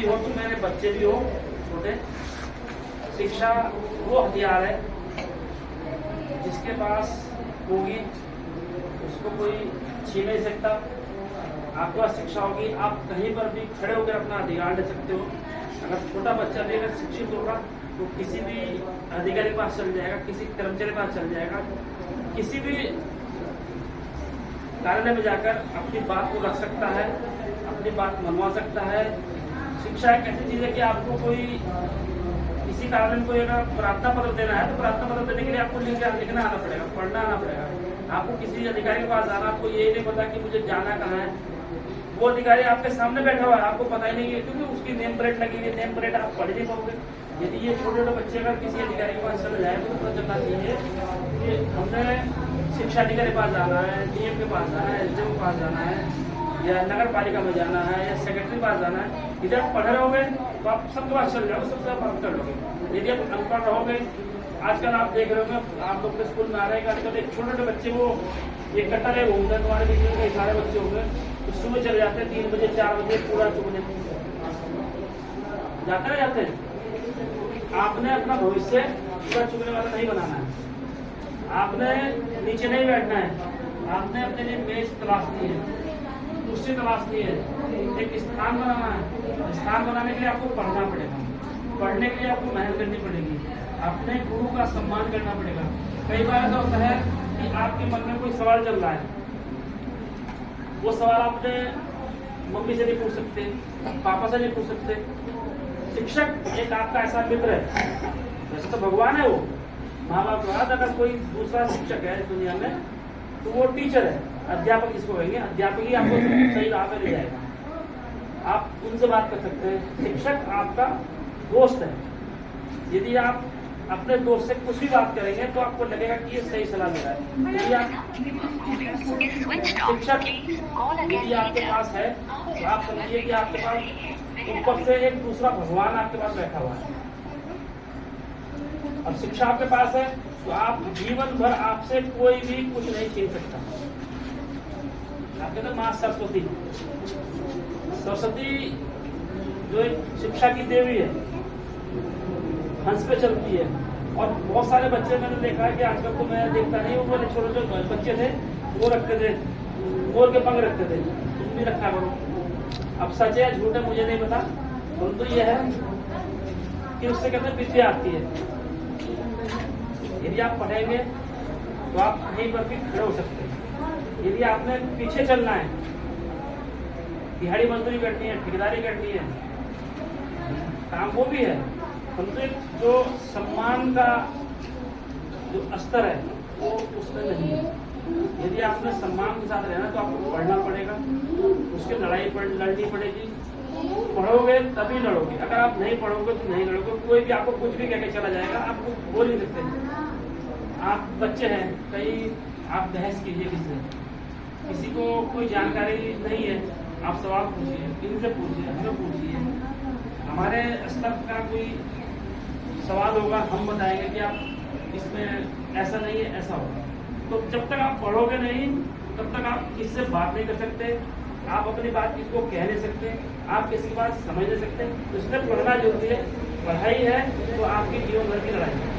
व्यक्ति हो, तो मेरे बच्चे भी हो छोटे, शिक्षा वो हथियार है जिसके पास होगी उसको कोई छीन नहीं सकता। आपके पास शिक्षा होगी, आप कहीं पर भी खड़े होकर अपना अधिकार ले सकते हो। अगर छोटा बच्चा भी अगर शिक्षित होगा तो किसी भी अधिकारी के पास चल जाएगा, किसी कर्मचारी के पास चल जाएगा, किसी भी कार्यालय में जाकर अपनी बात को रख सकता है, अपनी बात मनवा सकता है। शिक्षा एक ऐसी चीज है कि आपको कोई किसी कार्यालय में कोई अगर प्रार्थना पत्र देना है तो प्रार्थना पत्र देने के लिए आपको लिखना आना पड़ेगा, पढ़ना आना पड़ेगा। आपको किसी अधिकारी के पास जाना, आपको ये नहीं पता कि मुझे जाना कहाँ है, वो अधिकारी आपके सामने बैठा हुआ है, आपको पता ही नहीं है क्योंकि उसकी नेम प्लेट लगी हुई है, नेम प्लेट आप पढ़ नहीं पाओगे। यदि ये छोटे छोटे बच्चे अगर किसी अधिकारी के पास चले जाए तो पता चलना चाहिए कि हमने शिक्षा अधिकारी के पास जाना है, डीएम के पास जाना है, एसडीओ के पास जाना है, या नगर पालिका में जाना है, या सेक्रेटरी के पास जाना है। यदि आप पढ़ रहोगे तो आप सबके पास चल जाओगे, सबसे आप कर लोगे। यदि आप अनपढ़ रहोगे, आजकल आप देख रहे हो, आप लोग के स्कूल में आ रहे हैं, आजकल एक छोटे छोटे बच्चे वो एक कट्टा ले घूमते हैं, तुम्हारे बीच में कई सारे बच्चे होंगे तो सुबह चले जाते हैं 3 बजे 4 बजे पूरा चुगने जाते हैं जाते हैं। आपने अपना भविष्य पूरा चुगने वाला नहीं बनाना है, आपने नीचे नहीं बैठना है, आपने अपने लिए मेज तलाशनी है, कुर्सी तलाशनी है, एक स्थान बनाना है। स्थान बनाने के लिए आपको पढ़ना पड़ेगा, पढ़ने के लिए आपको मेहनत करनी पड़ेगी, अपने गुरु का सम्मान करना पड़ेगा। कई बार ऐसा होता है कि आपके मन में कोई सवाल चल रहा है, वो सवाल आपने मम्मी से नहीं पूछ सकते, पापा से नहीं पूछ सकते। शिक्षक एक आपका ऐसा मित्र है, वैसे तो भगवान है वो, माँ बाप के बाद अगर कोई दूसरा शिक्षक है दुनिया में तो वो टीचर है, अध्यापक जिसको कहेंगे, अध्यापक ही आपको सही राह पे ले जाएगा। आप उनसे बात कर सकते हैं। शिक्षक आपका दोस्त है, यदि आप अपने दोस्त से कुछ भी बात करेंगे तो आपको लगेगा कि ये सही सलाह दे रहा है। यदि आप शिक्षक यदि आपके पास है तो आप समझिए कि आपके पास ऊपर से एक दूसरा भगवान आपके पास बैठा हुआ है। अब शिक्षा आपके पास है तो आप जीवन भर आपसे कोई भी कुछ नहीं छीन सकता। आप कहते हैं माँ सरस्वती, सरस्वती जो एक शिक्षा की देवी है, हंस पे चलती है। और बहुत सारे बच्चे मैंने देखा है कि आजकल तो मैं देखता नहीं, वो मेरे छोटे छोटे बच्चे थे वो रखते थे, मोर के पंख रखते थे, तुम भी रखा करो। अब सच है झूठ है मुझे नहीं पता, परंतु यह है कि उससे कहते हैं विद्या आती है। यदि आप पढ़ेंगे तो आप कहीं पर भी खड़े हो सकते हैं। यदि आपने पीछे चलना है, दिहाड़ी मजदूरी करनी है, ठेकेदारी करनी है, काम वो भी है, परंतु जो सम्मान का जो स्तर है वो उसमें नहीं है। यदि आपने सम्मान के साथ रहना तो आपको पढ़ना पड़ेगा, उसकी लड़ाई लड़नी पड़ेगी। पढ़ोगे तभी लड़ोगे, अगर आप नहीं पढ़ोगे तो नहीं लड़ोगे। कोई भी आपको कुछ भी कहकर चला जाएगा, आपको बोल नहीं सकते। आप बच्चे हैं, कहीं आप बहस कीजिए किसी को कोई जानकारी नहीं है, आप सवाल पूछिए, इनसे पूछिए, हमें पूछिए। हमारे स्तर का कोई सवाल होगा, हम बताएंगे कि आप इसमें ऐसा नहीं है, ऐसा होगा। तो जब तक आप पढ़ोगे नहीं तब तक आप किसी से बात नहीं कर सकते, आप अपनी बात किसी को कह नहीं सकते, आप किसी की बात समझ नहीं सकते। तो इसलिए पढ़ना जरूरी है। पढ़ाई है तो आपकी जीवन भर की लड़ाई है।